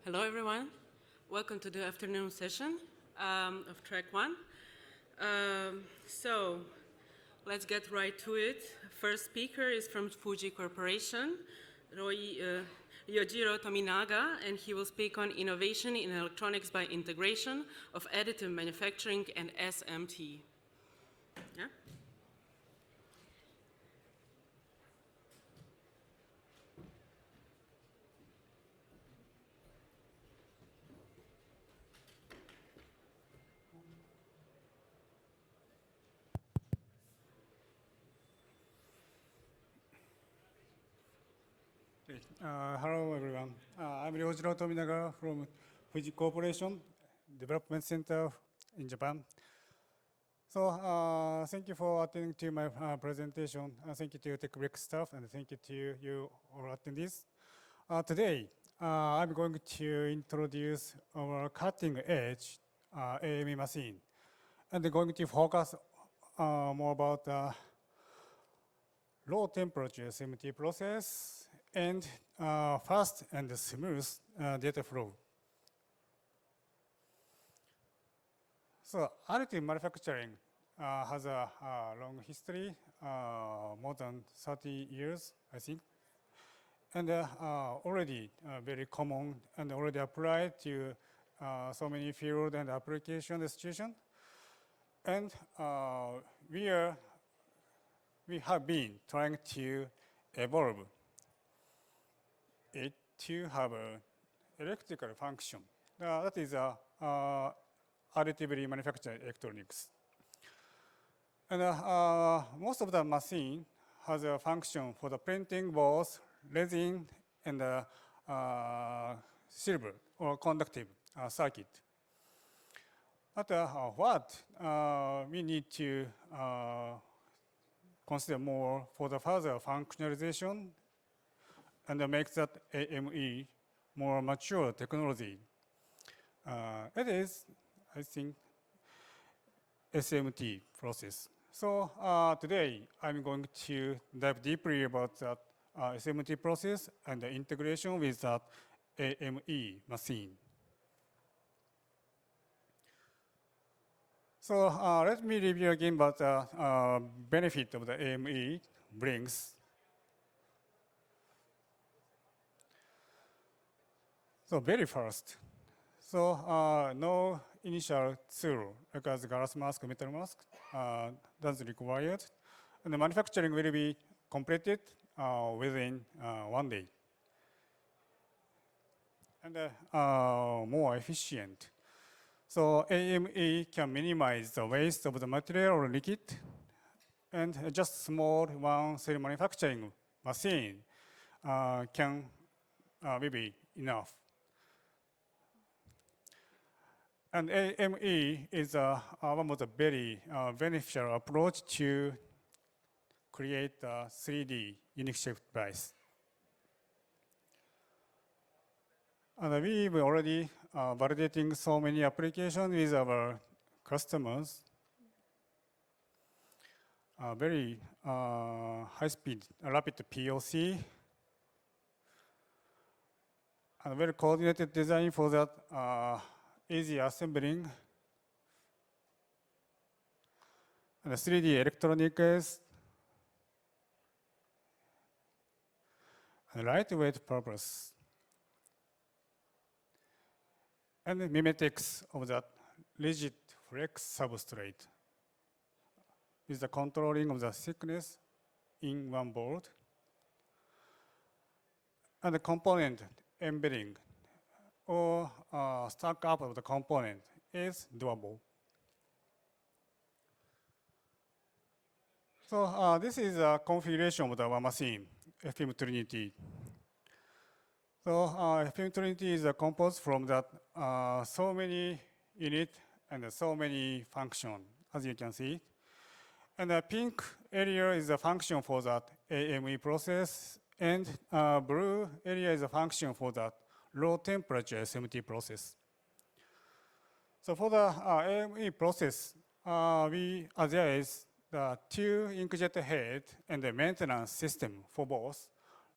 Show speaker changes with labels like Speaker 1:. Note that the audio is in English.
Speaker 1: Hello, everyone. Welcome to the afternoon session of track 1. So let's get right to it. First speaker is from FUJI Corporation, Ryojiro Tominaga, and he will speak on innovation in electronics by integration of additive manufacturing and SMT. Yeah?
Speaker 2: Hello, everyone. I'm Ryojiro Tominaga from FUJI Corporation Development Center in Japan. So thank you for attending to my presentation. Thank you to TechBreak staff, and thank you to you all attendees. Today, I'm going to introduce our cutting-edge AME machine, and going to focus more about low-temperature SMT process and fast and smooth data flow. So additive manufacturing has a long history, more than 30 years, I think, and already very common and already applied to so many field and application situation. And we have been trying to evolve it to have an electrical function. That is additively manufactured electronics. And most of the machine has a function for the printing both resin and silver or conductive circuit. But what we need to consider more for the further functionalization and make that AME more mature technology. It is, I think, SMT process. So today, I'm going to dive deeply about that SMT process and the integration with that AME machine. So let me review again about the benefit of the AME brings. So very first, no initial tool, like as glass mask, metal mask, that's required. And the manufacturing will be completed within 1 day. And more efficient. So AME can minimize the waste of the material or liquid, and just small one-cell manufacturing machine can be enough. And AME is one of the very beneficial approach to create a 3D unique shaped device. And we were already validating so many applications with our customers. Very high-speed, rapid POC, and very coordinated design for that easy assembling, and 3D electronics, and lightweight purpose, and the mimetics of that rigid flex substrate with the controlling of the thickness in one board, and the component embedding or stack up of the component is doable. So this is a configuration of the machine, FM Trinity. So FM Trinity is composed from that so many units and so many functions, as you can see. And the pink area is a function for that AME process, and blue area is a function for that low temperature SMT process. So for the AME process, there is the 2 inkjet head and the maintenance system for both.